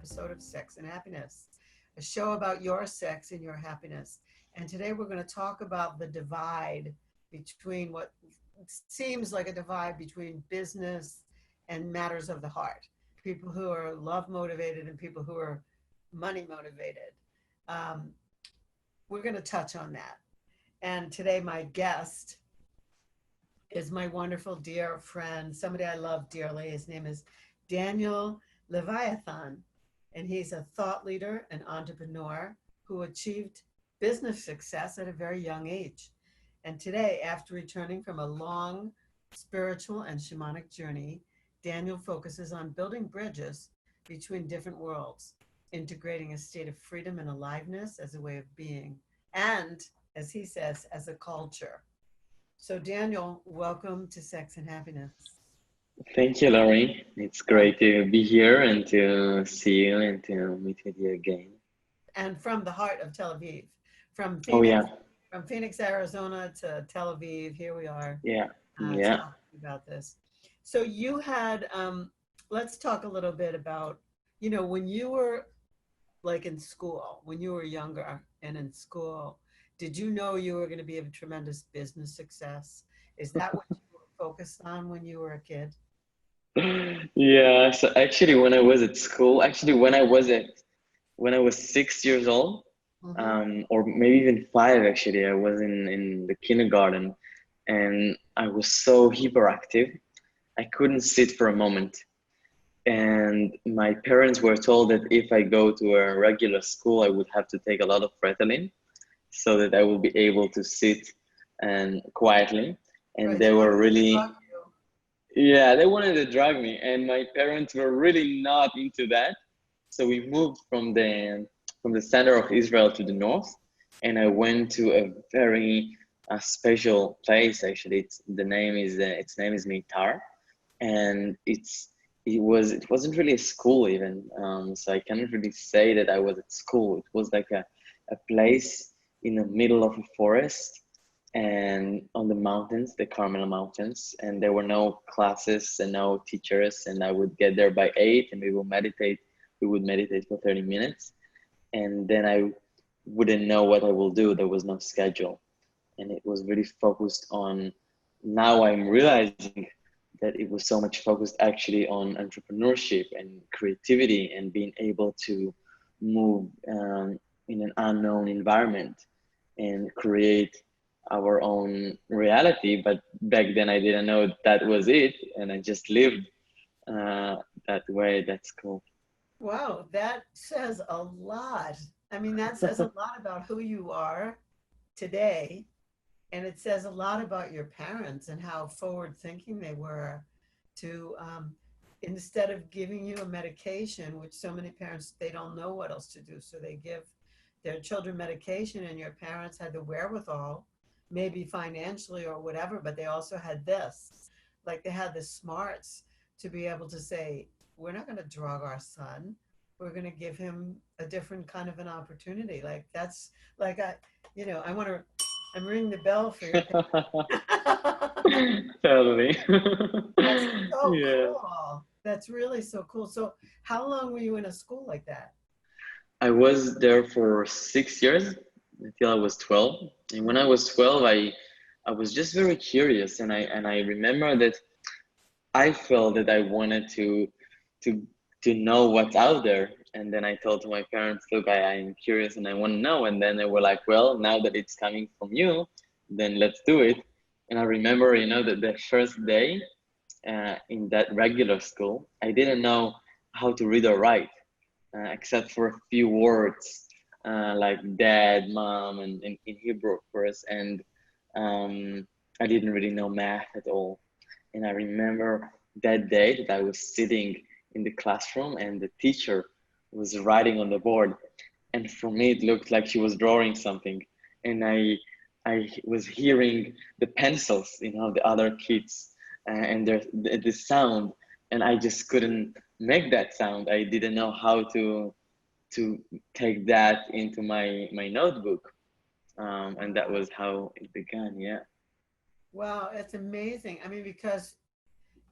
episode of Sex and Happiness, a show about your sex and your happiness. And today we're going to talk about the divide between what seems like a divide between business and matters of the heart. People who are love motivated and people who are money motivated. Um, we're going to touch on that. And today, my guest is my wonderful dear friend, somebody I love dearly. His name is Daniel Leviathan, and he's a thought leader and entrepreneur who achieved business success at a very young age. And today, after returning from a long spiritual and shamanic journey, Daniel focuses on building bridges between different worlds, integrating a state of freedom and aliveness as a way of being, and, as he says, as a culture. So Daniel, welcome to Sex and Happiness. Thank you, Laurie. It's great to be here and to see you and to meet with you again. And from the heart of Tel Aviv, from Oh Phoenix, yeah, from Phoenix, Arizona to Tel Aviv, here we are yeah, yeah. talking about this. So you had, let's talk a little bit about, when you were like in school, when you were younger and in school, did you know you were going to be a tremendous business success? Is that what you were focused on when you were a kid? Yeah, so actually when I was at school, actually when I was 6 years old, Mm-hmm. or maybe even five actually, I was in the kindergarten and I was so hyperactive. I couldn't sit for a moment. And my parents were told that if I go to a regular school, I would have to take a lot of Ritalin so that I will be able to sit and quietly. And Right. they They were wanted to really, drug you. yeah, they wanted to drug me, and my parents were really not into that. So we moved from the center of Israel to the north, and I went to a very special place. Actually, its name is Meitar, and it wasn't really a school even. So I cannot really say that I was at school. It was like a place in the middle of a forest and on the mountains, the Carmel Mountains, and there were no classes and no teachers. And I would get there by 8, and we will meditate. We would meditate for 30 minutes, and then I wouldn't know what I will do. There was no schedule, and it was really focused on. Now I'm realizing that it was so much focused actually on entrepreneurship and creativity and being able to move in an unknown environment and create our own reality. But back then I didn't know that was it, and I just lived uh, that way. That's cool. Wow, that says a lot. I mean, that says a lot about who you are today. And it says a lot about your parents and how forward thinking they were to, instead of giving you a medication, which so many parents, they don't know what else to do. So they give their children medication, and your parents had the wherewithal, maybe financially or whatever, but they also had this, like they had the smarts to be able to say, we're not going to drug our son. We're going to give him a different kind of an opportunity. Like that's like I want to. I'm ringing the bell for your. Totally. That's so Yeah. cool. That's really so cool. So, how long were you in a school like that? I was there for 6 years until I was 12. And when I was 12, I was just very curious, and I remember that I felt that I wanted to to know what's out there. And then I told to my parents, look, I'm curious and I want to know. And then they were like, well, now that it's coming from you, then let's do it. And I remember, that the first day in that regular school, I didn't know how to read or write, except for a few words like dad, mom, and in Hebrew, of course. And I didn't really know math at all. And I remember that day that I was sitting in the classroom and the teacher was writing on the board. And for me, it looked like she was drawing something. And I was hearing the pencils, the other kids and the sound. And I just couldn't make that sound. I didn't know how to take that into my notebook. And that was how it began. Yeah. Wow, it's amazing. I mean, because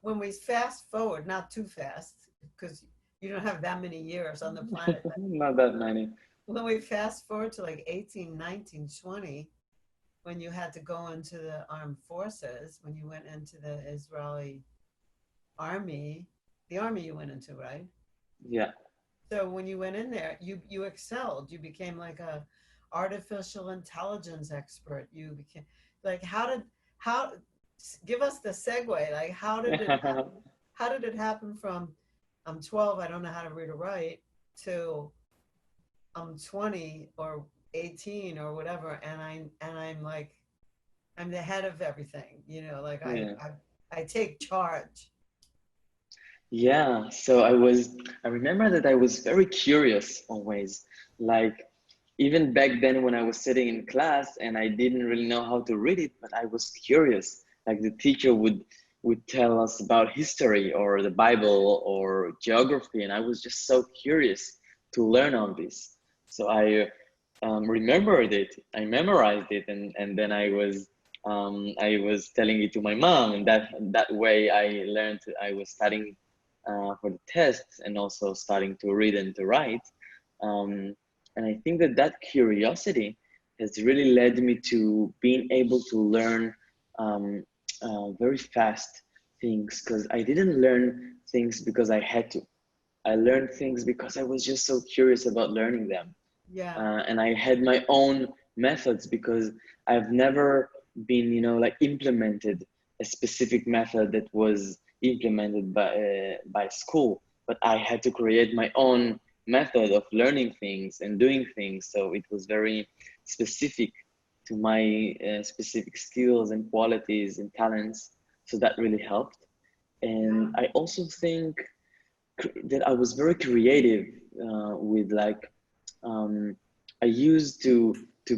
when we fast forward, not too fast, because you don't have that many years on the planet. But Not that many. when we fast forward to like 18, 19, 20, when you had to go into the armed forces, when you went into the Israeli army, the army you went into, right? Yeah. So when you went in there, you excelled. You became like a artificial intelligence expert. You became like how give us the segue. Like how did it happen from I'm 12, I don't know how to read or write to I'm 20 or 18 or whatever, and I'm like I'm the head of everything, you know, like Yeah. I take charge. Yeah. So I remember that I was very curious always. Like, even back then when I was sitting in class and I didn't really know how to read it, but I was curious. Like the teacher would tell us about history or the Bible or geography, and I was just so curious to learn on this. So I remembered it, I memorized it, and then I was telling it to my mom, and that way I learned. I was studying for the tests and also starting to read and to write. Um, and I think that that curiosity has really led me to being able to learn um, very fast things, because I didn't learn things because I had to. I learned things because I was just so curious about learning them. Yeah. And I had my own methods because I've never been, like implemented a specific method that was implemented by school, but I had to create my own method of learning things and doing things. So it was very specific to my specific skills and qualities and talents. So that really helped. Yeah. And I also think that I was very creative with like um, I used to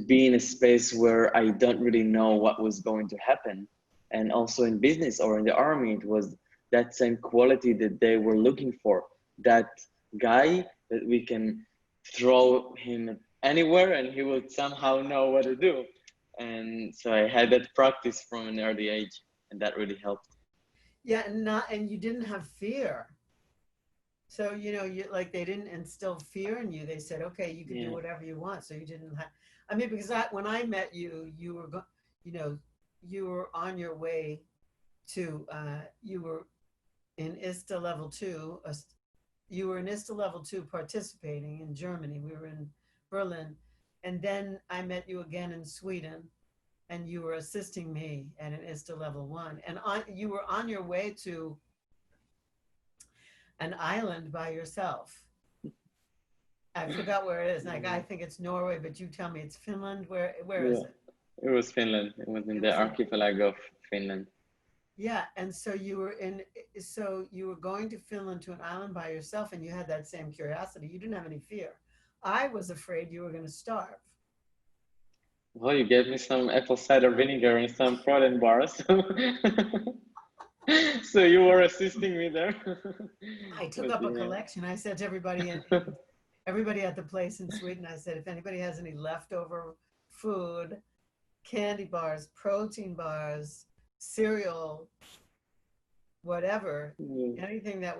be in a space where I don't really know what was going to happen, and also in business or in the army, it was that same quality that they were looking for. That guy that we can throw him anywhere and he would somehow know what to do. And so I had that practice from an early age, and that really helped. Yeah, and you didn't have fear. So, you know, you like they didn't instill fear in you. They said, okay, you can do Yeah. whatever you want. So you didn't have, I mean, because when I met you, you were, you know, you were on your way to, you were in ISTA level two. You were in ISTA level two participating in Germany. We were in Berlin. And then I met you again in Sweden, and you were assisting me at an ISTA level one. And you were on your way to an island by yourself. I forgot where it is. Like I think it's Norway, but you tell me it's Finland. Where is Yeah, it? it was Finland. It was in It the was in archipelago of Finland. yeah, and so you were going to Finland to an island by yourself and you had that same curiosity. You didn't have any fear. I was afraid you were going to starve. Well, you gave me some apple cider vinegar and some protein bars. So you were assisting me there. I took But up a yeah, collection. I said to everybody in everybody at the place in Sweden, I said, if anybody has any leftover food, candy bars, protein bars, cereal, whatever, yeah, anything that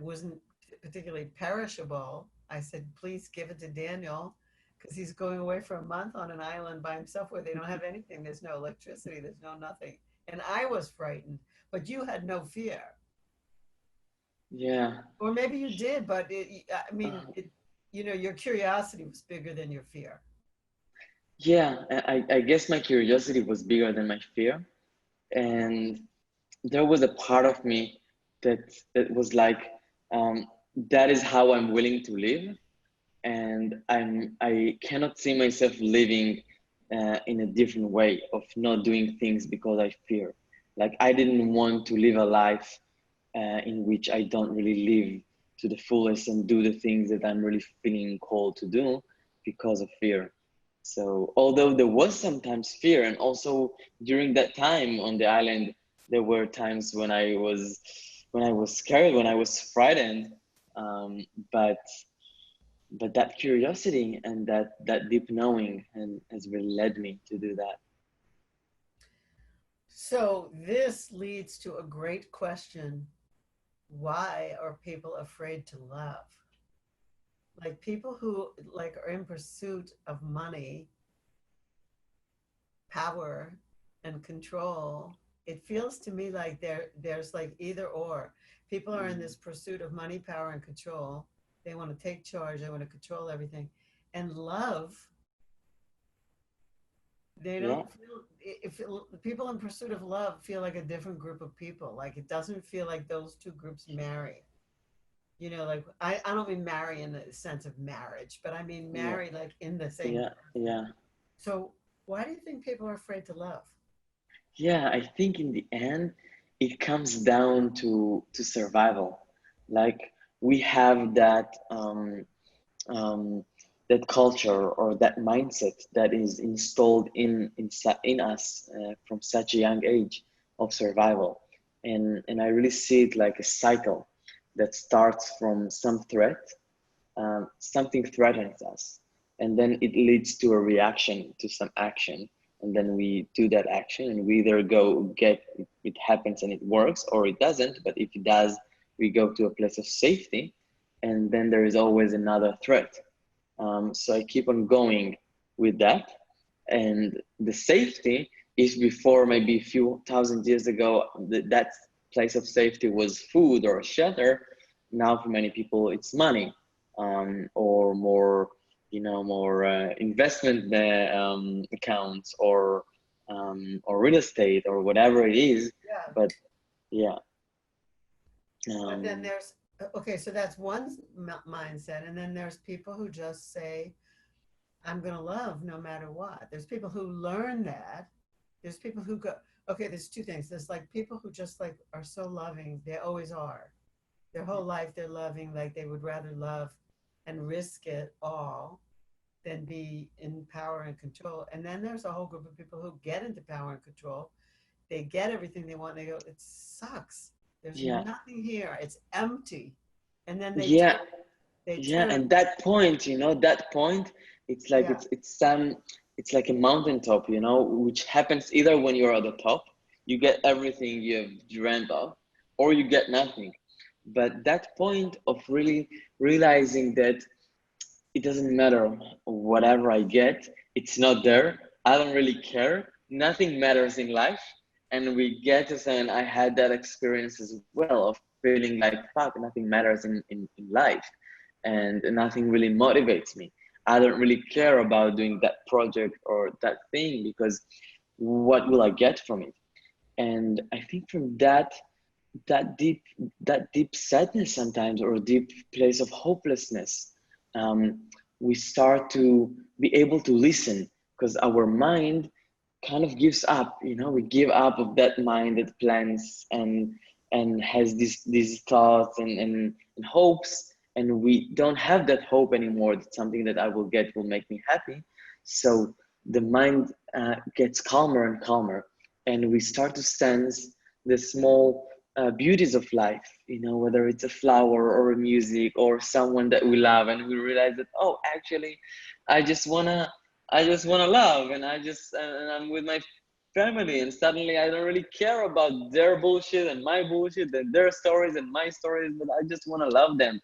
wasn't particularly perishable, I said, please give it to Daniel because he's going away for a month on an island by himself where they don't have anything. There's no electricity, there's no nothing. And I was frightened, but you had no fear. yeah. Or maybe you did, but I mean, you know, your curiosity was bigger than your fear. Yeah, I guess my curiosity was bigger than my fear, and there was a part of me that was like, um, that is how I'm willing to live, and I cannot see myself living in a different way of not doing things because I fear. Like I didn't want to live a life in which I don't really live to the fullest and do the things that I'm really feeling called to do because of fear. So although there was sometimes fear, and also during that time on the island, there were times when I was scared, when I was frightened, um, but but that curiosity and that deep knowing and has really led me to do that. So this leads to a great question. why are people afraid to love? Like people who like are in pursuit of money, power, and control, it feels to me like there's like either or. People are in Mm. this pursuit of money, power, and control. They want to take charge, they want to control everything. And love, they Yeah, don't feel, if the people in pursuit of love feel like a different group of people. Like it doesn't feel like those two groups marry. You know, like I don't mean marry in the sense of marriage, but I mean yeah, marry like in the same yeah, person. yeah. So why do you think people are afraid to love? Yeah, I think in the end, it comes down to survival. Like we have um, that culture or that mindset that is installed in us from such a young age of survival, and I really see it like a cycle that starts from some threat. Something threatens us, and then it leads to a reaction to some action, and then we do that action, and we either go get it happens and it works, or it doesn't. But if it does, we go to a place of safety, and then there is always another threat. So I keep on going with that, and the safety is before maybe a few thousand years ago that place of safety was food or shelter. Now for many people it's money, or more, more investment accounts, or real estate or whatever it is. Yeah. But yeah, But then um, there's, okay, so that's one mindset. And then there's people who just say, I'm going to love no matter what. There's people who learn that. There's people who go, okay, there's two things. There's like people who just like are so loving. They always are. Their whole life they're loving, like they would rather love and risk it all than be in power and control. And then there's a whole group of people who get into power and control. They get everything they want. They go, it sucks. There's yeah, nothing here. It's empty. And then they yeah. turn, they Yeah, turn, and that point, that point, it's like yeah, it's like a mountaintop, which happens either when you're at the top, you get everything you have dreamt of, or you get nothing. But that point of really realizing that it doesn't matter whatever I get, it's not there. I don't really care. Nothing matters in life. And we get to say, and I had that experience as well of feeling like, fuck, nothing matters in life. And nothing really motivates me. I don't really care about doing that project or that thing because what will I get from it? And I think from that deep that deep sadness sometimes, or a deep place of hopelessness, um, we start to be able to listen, because our mind kind of gives up. We give up of that mind that plans and has these thoughts and hopes, and we don't have that hope anymore that something that I will get will make me happy. So the mind gets calmer and calmer, and we start to sense the small beauties of life, whether it's a flower or a music or someone that we love, and we realize that, oh, actually, I just wanna, I just wanna love, and I'm with my family, and suddenly I don't really care about their bullshit and my bullshit and their stories and my stories, but I just wanna love them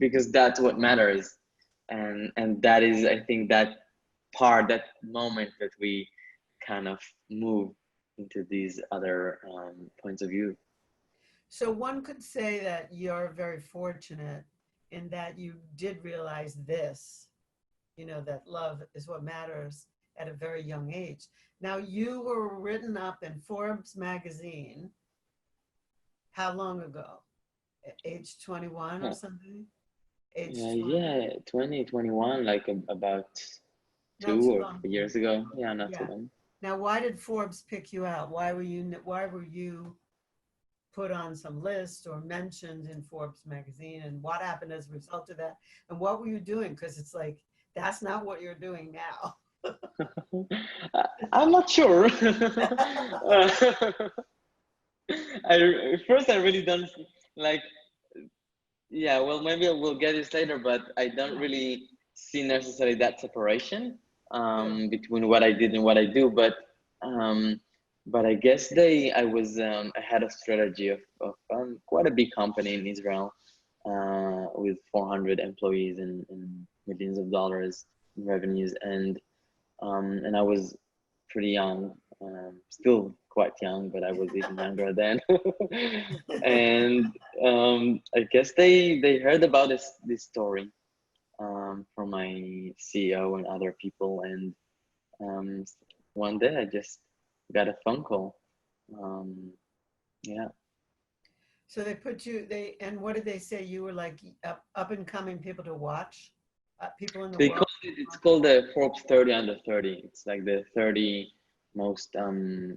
because that's what matters, and that is, I think, that moment that we kind of move into these other points of view. so one could say that you're very fortunate in that you did realize this, that love is what matters at a very young age. Now, you were written up in Forbes Magazine how long ago? Age 21 or something? Age 20? Yeah, 2021, like about Not two too or long. 3 years ago. Yeah, not too Yeah. long. Now, why did Forbes pick you out? Why were you put on some list or mentioned in Forbes magazine, and what happened as a result of that? And what were you doing? Because it's like, that's not what you're doing now. I'm not sure. First, I really don't like. Yeah, well, maybe we'll get this later, but I don't Yeah, really see necessarily that separation good. between what I did and what I do. But um, but I guess I had a strategy of quite a big company in Israel, with 400 employees and millions of dollars in revenues, and I was pretty young, still quite young, but I was even younger then. And I guess they heard about this story, from my CEO and other people, and um, one day I just got a phone call. Um, yeah, So they put you, and what did they say? You were like up and coming people to watch, people in the they world. call it's called the Forbes 30 under 30. It's like the 30 most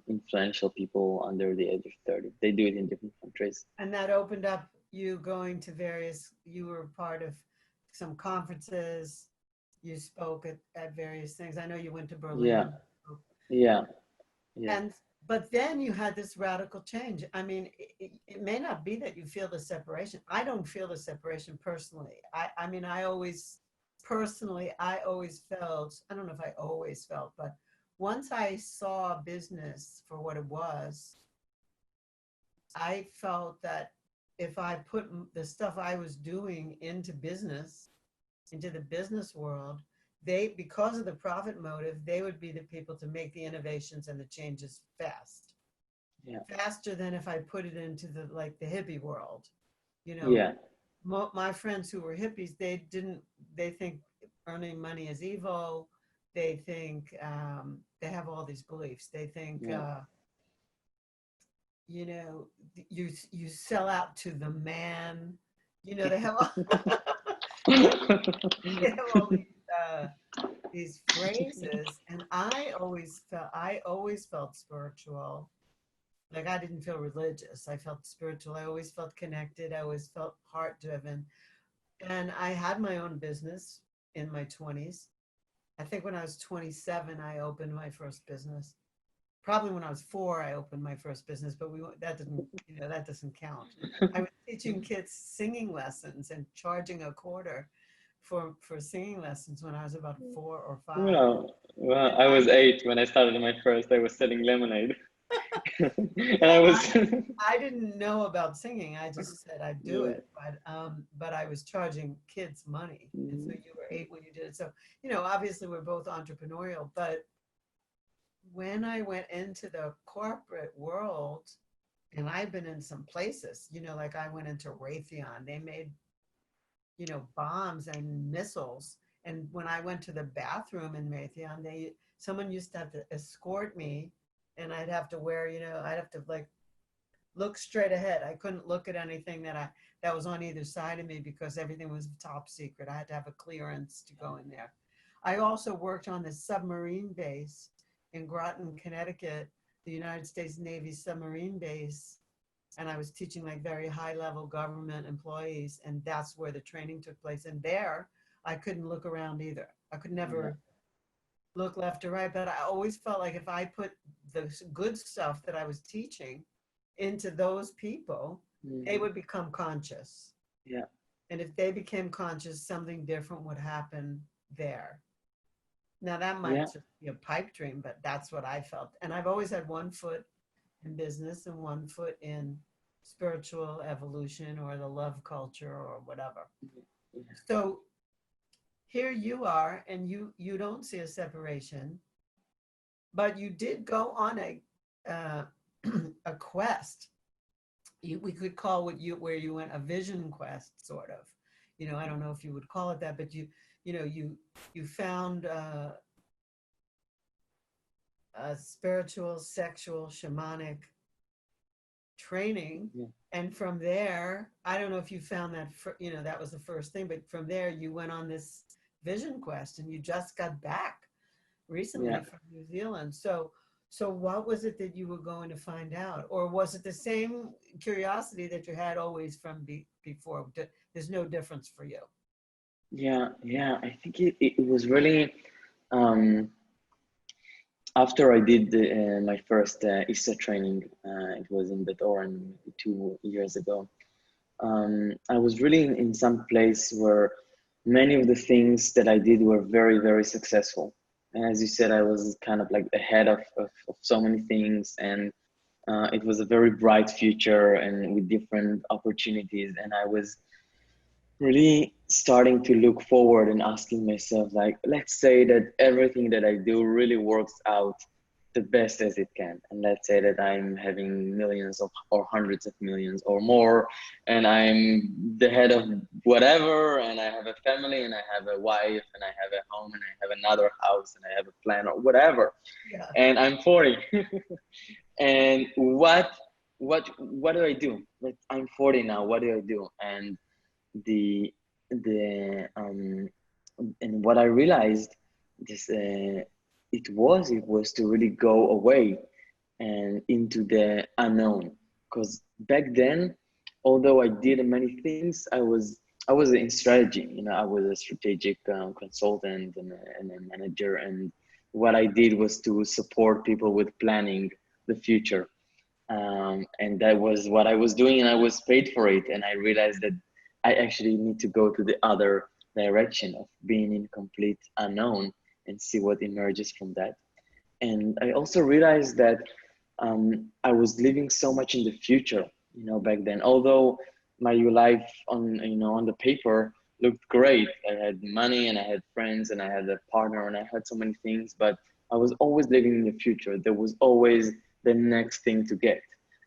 influential people under the age of 30. They do it in different countries. And that opened up you going to you were part of some conferences, you spoke at various things. I know you went to Yeah, Berlin. yeah, yeah. And, but then you had this radical change. I mean, it may not be that you feel the separation. I don't feel the separation personally. I mean, personally, I always felt, I don't know if I always felt, but once I saw business for what it was, I felt that if I put the stuff I was doing into business, into the business world, they, because of the profit motive, they would be the people to make the innovations and the changes Yeah, faster than if I put it into the, like the hippie world. You know, yeah, my friends who were hippies, they think earning money is evil. They think, they have all these beliefs. They think, yeah. you know, you sell out to the man. You know, they have all, they have, they have all these phrases, and I always felt spiritual. Like I didn't feel religious. I felt spiritual. I always felt connected. I always felt heart driven. And I had my own business in my 20s. I think when I was 27, I opened my first business. Probably when I was 4, I opened my first business, but that didn't, that doesn't count. I was teaching kids singing lessons and charging a quarter for singing lessons when I was about 4 or 5. Well, And I was 8 when I started my first. I was selling lemonade, and I well, was. I didn't know about singing. I just said I'd do Yeah. it, but I was charging kids money, and so you were 8 when you did it. So obviously we're both entrepreneurial, but when I went into the corporate world, and I've been in some places, like I went into Raytheon. They made, bombs and missiles. And when I went to the bathroom in Raytheon, someone used to have to escort me, and I'd have to wear, I'd have to like look straight ahead. I couldn't look at anything that was on either side of me because everything was top secret. I had to have a clearance to go in there. I also worked on the submarine base in Groton, Connecticut, the United States Navy submarine base, and I was teaching like very high level government employees, and that's where the training took place. And there, I couldn't look around either. I could Yeah. never look left or right, but I always felt like if I put the good stuff that I was teaching into those people, they Mhm. would become conscious. Yeah. And if they became conscious, something different would happen there. Now, that might Yeah. just be a pipe dream, but that's what I felt. And I've always had one foot in business and one foot in spiritual evolution or the love culture or whatever. Yeah. So here you are, and you don't see a separation, but you did go on a quest. We could call where you went a vision quest, sort of. I don't know if you would call it that, but you found a spiritual, sexual, shamanic training. Yeah. And from there, I don't know if you found that, that was the first thing, but from there you went on this vision quest, and you just got back Yeah. recently from New Zealand. So what was it that you were going to find out? Or was it the same curiosity that you had always from before? There's no difference for you. Yeah. Yeah. I think it was really, um, after I did my first ISA training. It was in Betoren 2 years ago. I was really in some place where many of the things that I did were very, very successful. And as you said, I was kind of like ahead of so many things, and it was a very bright future and with different opportunities. And I was really starting to look forward and asking myself, like, let's say that everything that I do really works out the best as it can. And let's say that I'm having millions of or hundreds of millions or more, and I'm the head of whatever, and I have a family and I have a wife and I have a home and I have another house and I have a plan or whatever. Yeah. And I'm 40. And what do I do? Like, I'm 40 now. What do I do? And the the and what I realized this it was to really go away and into the unknown, because back then, although I did many things, I was in strategy. I was a strategic consultant and a manager, and what I did was to support people with planning the future, and that was what I was doing, and I was paid for it. And I realized that I actually need to go to the other direction of being in complete unknown and see what emerges from that. And I also realized that I was living so much in the future, back then. Although my life on the paper looked great. I had money and I had friends and I had a partner and I had so many things, but I was always living in the future. There was always the next thing to get.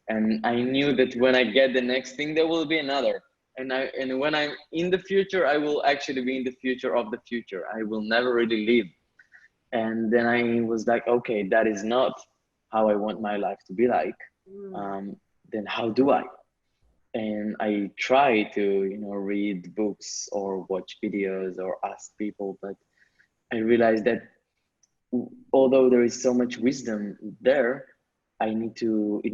And I knew that when I get the next thing, there will be another. And when I'm in the future, I will actually be in the future of the future. I will never really live. And then I was like, okay, that is not how I want my life to be like. Mm. Um, then how do I? And I try to, read books or watch videos or ask people, but I realized that although there is so much wisdom there, it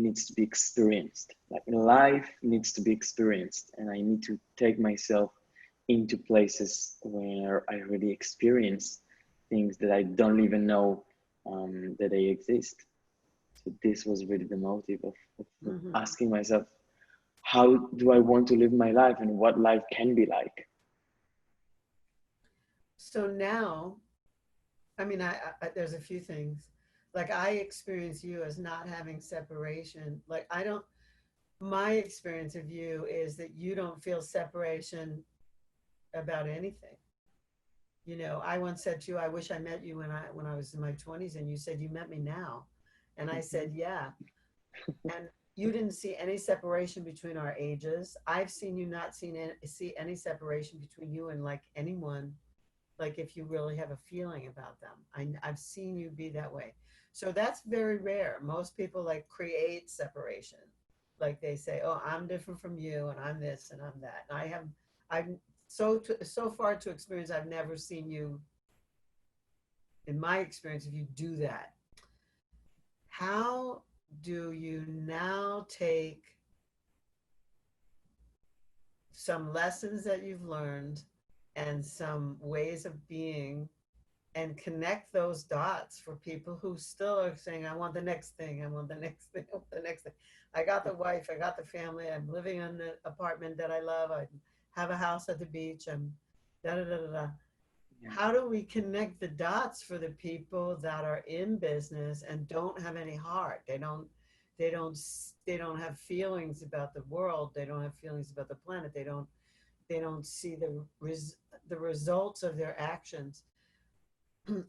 needs to be experienced. Like, life needs to be experienced, and I need to take myself into places where I really experience things that I don't even know that they exist. So this was really the motive of Hmm. asking myself, how do I want to live my life and what life can be like? So now, I mean, there's a few things. Like I experience you as not having separation. Like I don't. My experience of you is that you don't feel separation about anything. I once said to you, I wish I met you when I was in my 20s, and you said you met me now. And I said, yeah. And you didn't see any separation between our ages. I've seen you not see any separation between you and like anyone, like if you really have a feeling about them. I've seen you be that way. So that's very rare. Most people like create separation. Like they say, oh, I'm different from you and I'm this and I'm that. And I've so far to experience, I've never seen you, in my experience, if you do that. How do you now take some lessons that you've learned and some ways of being and connect those dots for people who still are saying, I want the next thing, I want the next thing, I want the next thing. I got the wife, I got the family, I'm living in the apartment that I love, I have a house at the beach, I'm da da da da da. Yeah. How do we connect the dots for the people that are in business and don't have any heart? They don't they don't have feelings about the world, they don't have feelings about the planet, they don't see the results of their actions.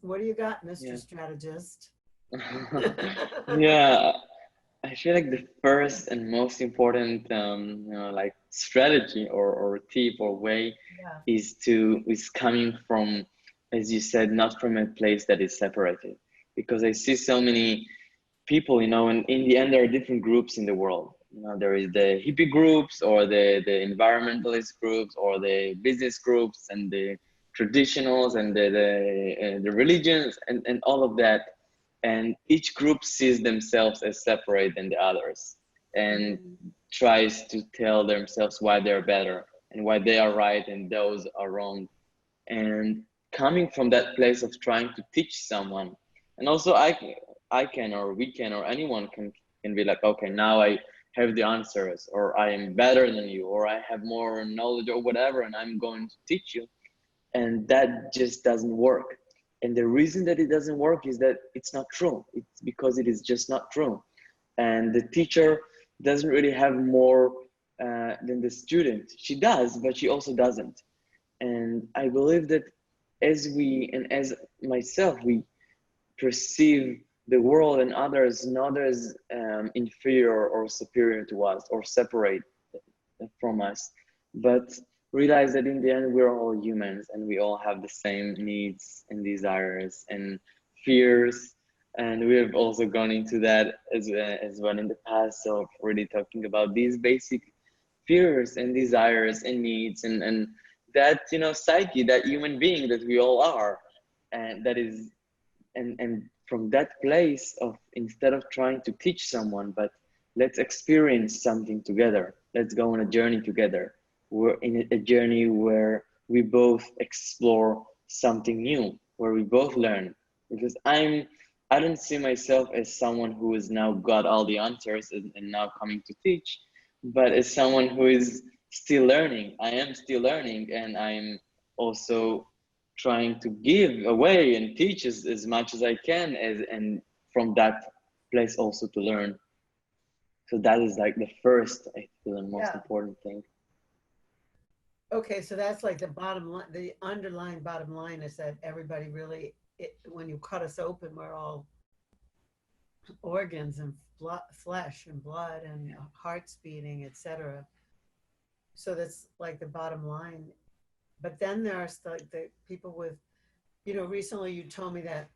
What do you got, Mr. Yeah. Strategist? Yeah, I feel like the first and most important, like strategy or tip or way Yeah. is coming from, as you said, not from a place that is separated. Because I see so many people, and in the end, there are different groups in the world. There is the hippie groups or the environmentalist groups or the business groups and the traditionals and the religions and all of that. And each group sees themselves as separate than the others and Mm. tries to tell themselves why they're better and why they are right and those are wrong. And coming from that place of trying to teach someone, and also I can or we can or anyone can be like, okay, now I have the answers, or I am better than you, or I have more knowledge or whatever, and I'm going to teach you. And that just doesn't work. And the reason that it doesn't work is that it's not true. It's because it is just not true. And the teacher doesn't really have more than the student. She does, but she also doesn't. And I believe that as we, and as myself, we perceive the world and others not as inferior or superior to us or separate from us, but realize that in the end we're all humans and we all have the same needs and desires and fears. And we have also gone into that as well in the past. So already talking about these basic fears and desires and needs, and that, you know, psyche, that human being that we all are, and that is, and from that place of, instead of trying to teach someone, but let's experience something together, let's go on a journey together. We're in a journey where we both explore something new, where we both learn. Because I don't see myself as someone who has now got all the answers and now coming to teach, but as someone who is still learning. I am still learning, and I'm also trying to give away and teach as much as I can, and from that place also to learn. So that is like the first, I feel, the most Yeah. important thing. Okay, so that's like the bottom line. The underlying bottom line is that everybody really, when you cut us open, we're all organs and flesh and blood and hearts beating, etc. So that's like the bottom line. But then there's the people with, you know, recently you told me that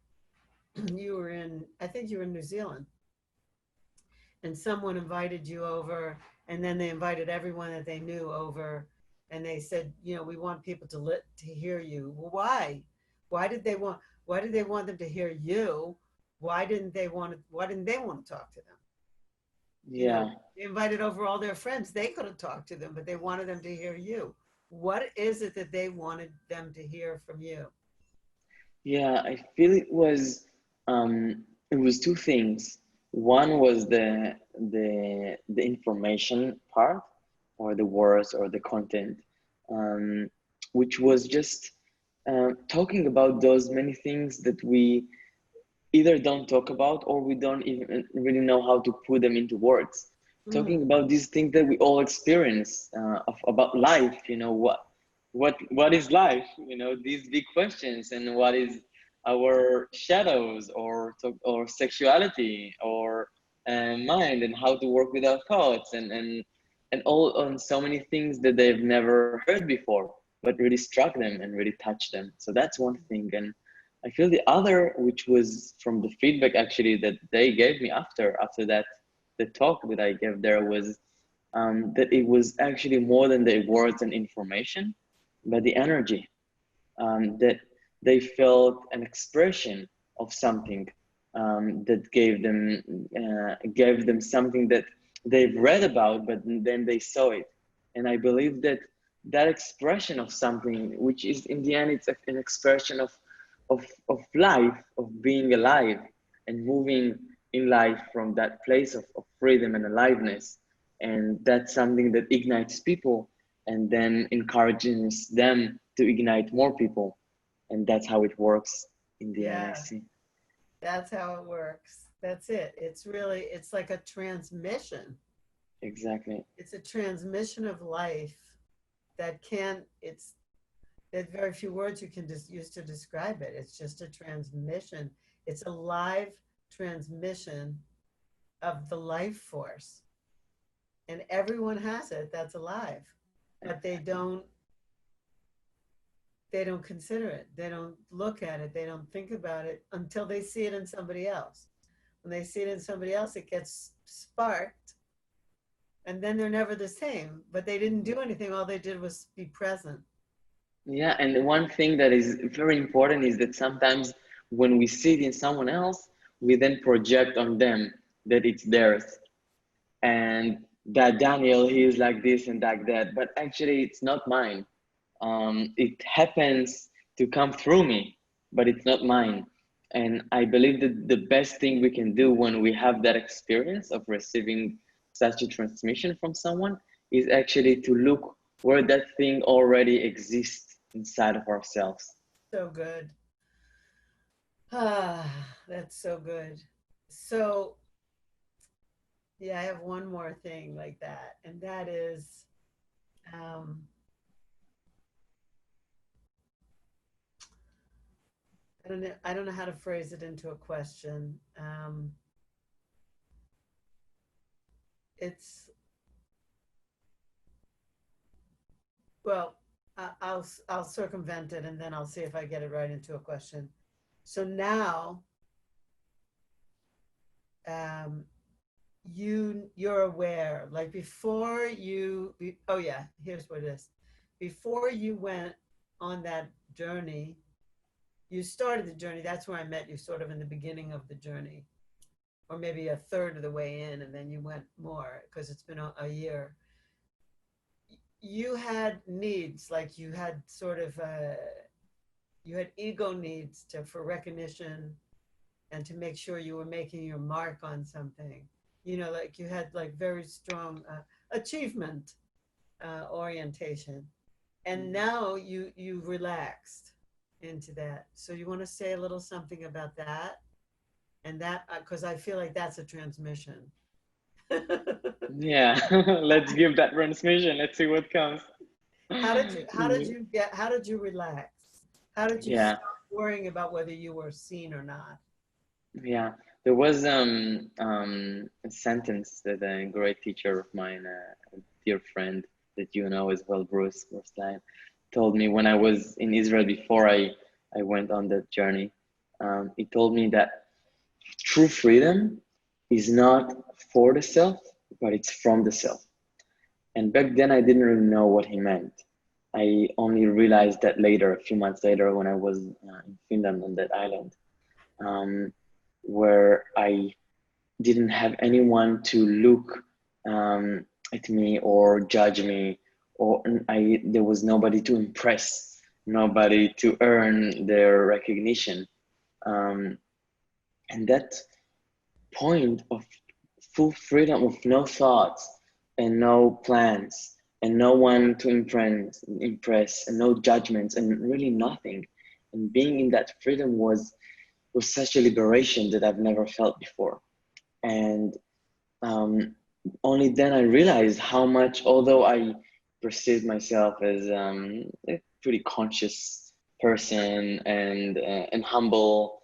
you were in, I think you were in New Zealand, and someone invited you over, and then they invited everyone that they knew over, and they said, you know, we want people to hear you. Well, why? Why did they want? Why did they want them to hear you? Why didn't they want to? Why didn't they want to talk to them? You know, Yeah, they invited over all their friends. They could have talked to them, but they wanted them to hear you. What is it that they wanted them to hear from you? yeah, I feel it was two things. One was the information part, or the words or the content, um, which was just talking about those many things that we either don't talk about, or we don't even really know how to put them into words. Talking Mm, about these things that we all experience, about life, you know, what is life, you know, these big questions, and what is our shadows, or sexuality, or mind, and how to work with our thoughts, and all on so many things that they've never heard before, but really struck them and really touched them. So that's one thing. And I feel the other, which was from the feedback actually that they gave me after that, the talk that I gave there, was that it was actually more than the words and information, but the energy, that they felt an expression of something, that gave them something that they've read about, but then they saw it. And I believe that that expression of something, which is in the end, it's an expression of life, of being alive and moving in life from that place of freedom and aliveness. And that's something that ignites people, and then encourages them to ignite more people. And that's how it works in the end, I yeah, see. that's how it works. That's it. It's really, it's like a transmission. Exactly. It's a transmission of life that can't, it's, there's very few words you can just use to describe it. It's just a transmission. It's a live transmission of the life force. And everyone has it that's alive, but they don't consider it. They don't look at it. They don't think about it until they see it in somebody else. When they see it in somebody else, it gets sparked, and then they're never the same. But they didn't do anything. All they did was be present. Yeah, and one thing that is very important is that sometimes when we see it in someone else, we then project on them that it's theirs, and that Daniel, he is like this and like that, but actually it's not mine. It happens to come through me, but it's not mine. And I believe that the best thing we can do when we have that experience of receiving such a transmission from someone is actually to look where that thing already exists inside of ourselves. So good. That's so good. So, yeah, I have one more thing like that, and that is, um, I don't know how to phrase it into a question. It's well, I'll circumvent it and then I'll see if I get it right into a question. So now, um, you're aware, like before oh yeah, here's what it is. Before you went on that journey, you started the journey. That's where I met you, sort of in the beginning of the journey, or maybe a third of the way in, and then you went more because it's been a year. You had needs, like you had sort of you had ego needs to for recognition and to make sure you were making your mark on something. You know, like you had like very strong achievement orientation, and now you've relaxed into that. So you want to say a little something about that, and that because I feel like that's a transmission. Yeah, let's give that transmission. Let's see what comes. How did you relax? How did you Yeah, stop worrying about whether you were seen or not? yeah. There was a sentence that a great teacher of mine, a dear friend that you know as well, Bruce Lyon, told me when I was in Israel before I went on that journey. He told me that true freedom is not for the self, but it's from the self. And back then, I didn't really know what he meant. I only realized that later, a few months later, when I was in Finland on that island, um, where I didn't have anyone to look at me or judge me, or there was nobody to impress, nobody to earn their recognition. Um, and that point of full freedom of no thoughts and no plans and no one to impress and no judgments and really nothing. And being in that freedom was such a liberation that I've never felt before. And um, only then I realized how much, although I perceived myself as a pretty conscious person and humble,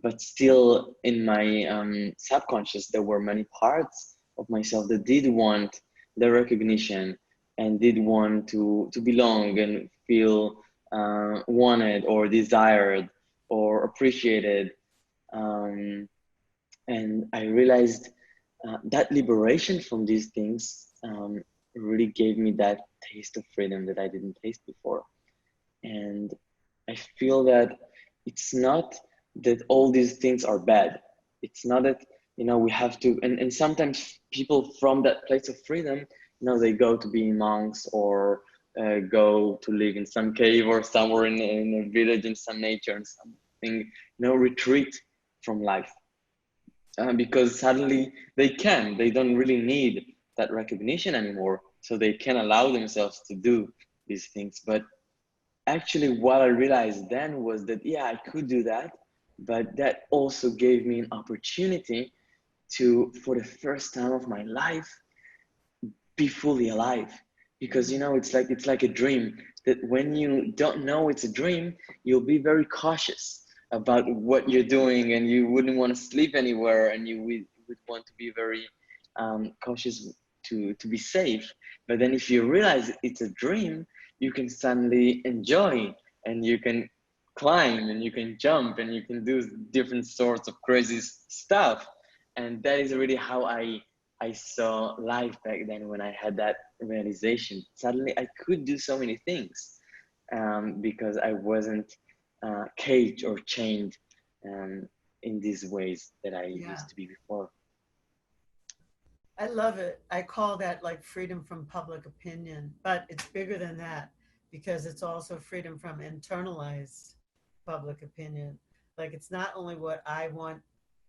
but still in my subconscious, there were many parts of myself that did want the recognition and did want to belong and feel wanted or desired or appreciated. Um, and I realized that liberation from these things really gave me that taste of freedom that I didn't taste before. And I feel that it's not that all these things are bad. It's not that, we have to, and sometimes people from that place of freedom, they go to be monks or go to live in some cave or somewhere in a village in some nature and something, retreat from life because suddenly they don't really need that recognition anymore, so they can allow themselves to do these things. But actually what I realized then was that yeah, I could do that, but that also gave me an opportunity to, for the first time of my life, be fully alive. Because Mm-hmm. it's like a dream that when you don't know it's a dream, you'll be very cautious about what you're doing, and you wouldn't want to sleep anywhere, and you would want to be very cautious to be safe. But then if you realize it's a dream, you can suddenly enjoy, and you can climb, and you can jump, and you can do different sorts of crazy stuff. And that is really how I saw life back then, when I had that realization. Suddenly I could do so many things because I wasn't caged or chained in these ways that I Yeah, used to be before. I love it. I call that like freedom from public opinion, but it's bigger than that because it's also freedom from internalized public opinion. Like it's not only what I want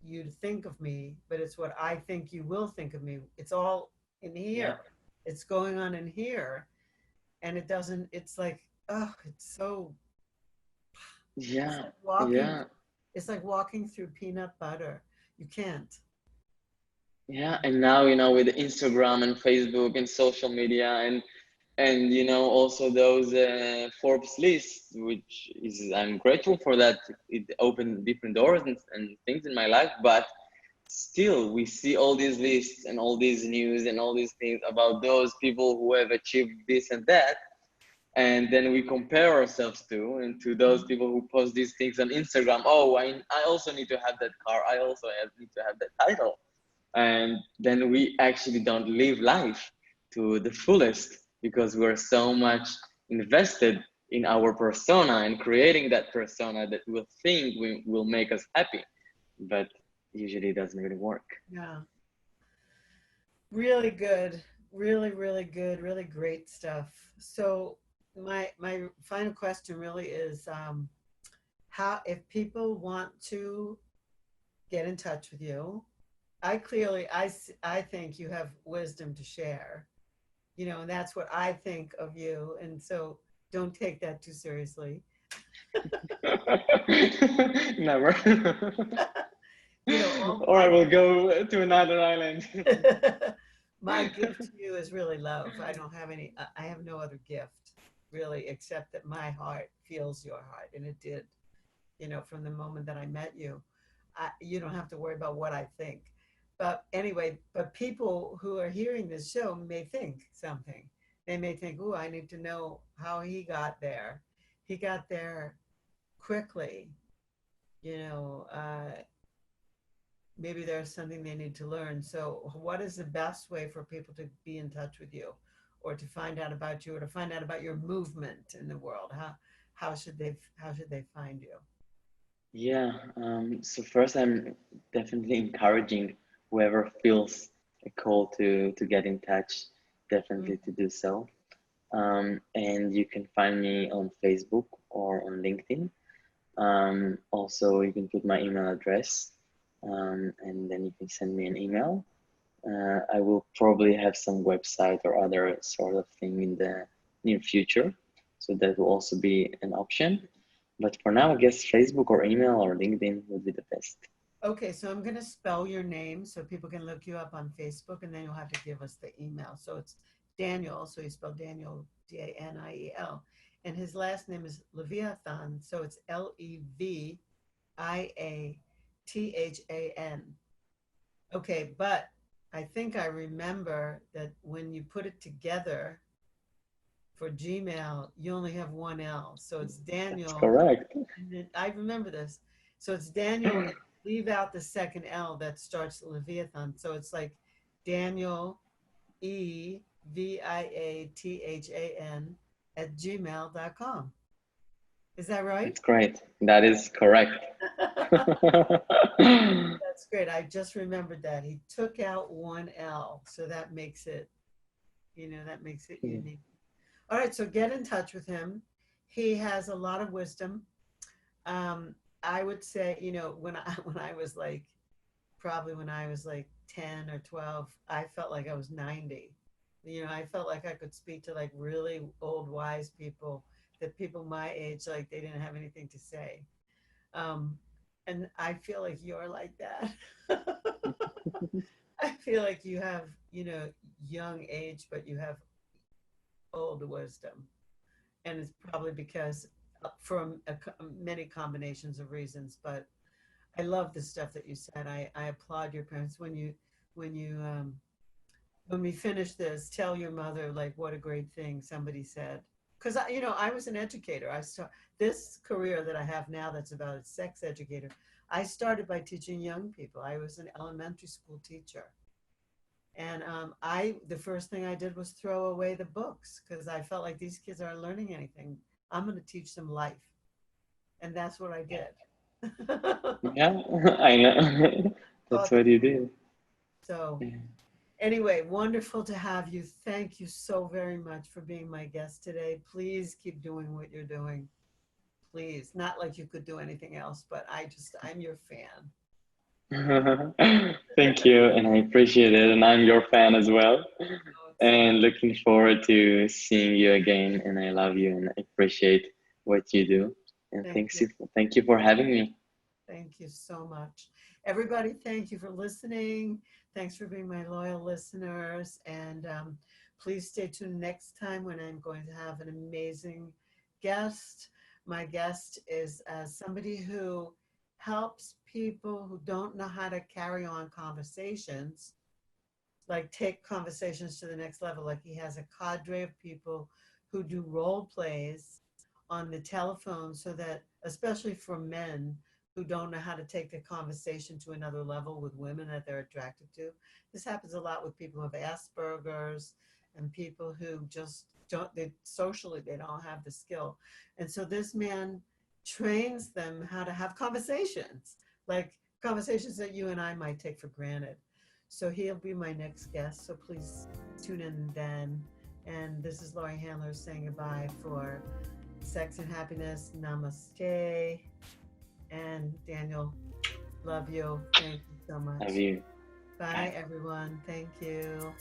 you to think of me, but it's what I think you will think of me. It's all in Yeah, here. It's going on in here. And it doesn't, it's like, oh, it's yeah, like walking yeah, It's like walking through peanut butter. You can't. Yeah, and now, with Instagram and Facebook and social media, and also those Forbes lists, which is, I'm grateful for that. It opened different doors and things in my life, but still we see all these lists and all these news and all these things about those people who have achieved this and that, and then we compare ourselves to those Mhm. people who post these things on Instagram. Oh, I also need to have that car, I also need to have that title, and then we actually don't live life to the fullest because we're so much invested in our persona and creating that persona that we'll think will make us happy, but usually it doesn't really work. Yeah. Really good. Really, really good. Really great stuff. So my final question really is how if people want to get in touch with you, I think you have wisdom to share, and that's what I think of you. And so don't take that too seriously. Never. All Or I will go to another island. my gift to you is really love. I don't have any, I have no other gift really, except that my heart feels your heart. And it did, from the moment that I met you. You don't have to worry about what I think. But anyway, but people who are hearing this show may think something. They may think, oh, I need to know how he got there. He got there quickly, you know, maybe there's something they need to learn. So, what is the best way for people to be in touch with you, or to find out about you, or to find out about your movement in the world? How should they find you? Yeah, so first I'm definitely encouraging whoever feels a call to get in touch, Mm. definitely to do so. And you can find me on Facebook or on LinkedIn. Also, you can put my email address, and then you can send me an email. I will probably have some website or other sort of thing in the near future, so that will also be an option. But for now, I guess Facebook or email or LinkedIn would be the best. Okay, so I'm going to spell your name so people can look you up on Facebook, and then you'll have to give us the email. So it's Daniel, so you spell Daniel, Daniel. And his last name is Leviathan, so it's Leviathan. Okay, but I think I remember that when you put it together for Gmail, you only have one L. So it's That's Daniel. correct. And then I remember this. So it's Daniel, and leave out the second L that starts Leviathan. So it's like Daniel Eviathan at gmail.com. Is that right? That's great. That is correct. That's great. I just remembered that. He took out one L. So that makes it unique. All right. So get in touch with him. He has a lot of wisdom. I would say, when I when I was like probably when I was like 10 or 12, I felt like I was 90. I felt like I could speak to like really old wise people, that people my age, like they didn't have anything to say. Um, and I feel like you're like that. I feel like you have, young age, but you have old wisdom. And it's probably because from many combinations of reasons, but I love the stuff that you said. I applaud your parents when we finish this. Tell your mother like what a great thing somebody said. Because I was an educator. I start this career that I have now that's about a sex educator. I started by teaching young people. I was an elementary school teacher, and I the first thing I did was throw away the books because I felt like these kids aren't learning anything. I'm going to teach them life, and that's what I did. Yeah, I know. That's Taught them. what you do. So Yeah. anyway, wonderful to have you. Thank you so very much for being my guest today. Please keep doing what you're doing. Please. Not like you could do anything else, but I'm your fan. Thank you, and I appreciate it, and I'm your fan as well. Oh, it's so And looking forward to seeing you again. And I love you and I appreciate what you do. And thank you. thank you for having me. Thank you so much. Everybody, thank you for listening. Thanks for being my loyal listeners. And please stay tuned next time when I'm going to have an amazing guest. My guest is somebody who helps people who don't know how to carry on conversations, like take conversations to the next level. Like he has a cadre of people who do role plays on the telephone so that, especially for men who don't know how to take the conversation to another level with women that they're attracted to. This happens a lot with people who have Asperger's and people who just don't, they socially, they don't have the skill. And so this man trains them how to have conversations, like conversations that you and I might take for granted. So he'll be my next guest. So please tune in then. And this is Laurie Handlers saying goodbye for Sex and Happiness. Namaste. And Daniel, love you. Thank you so much. Have you? Bye, everyone. Thank you.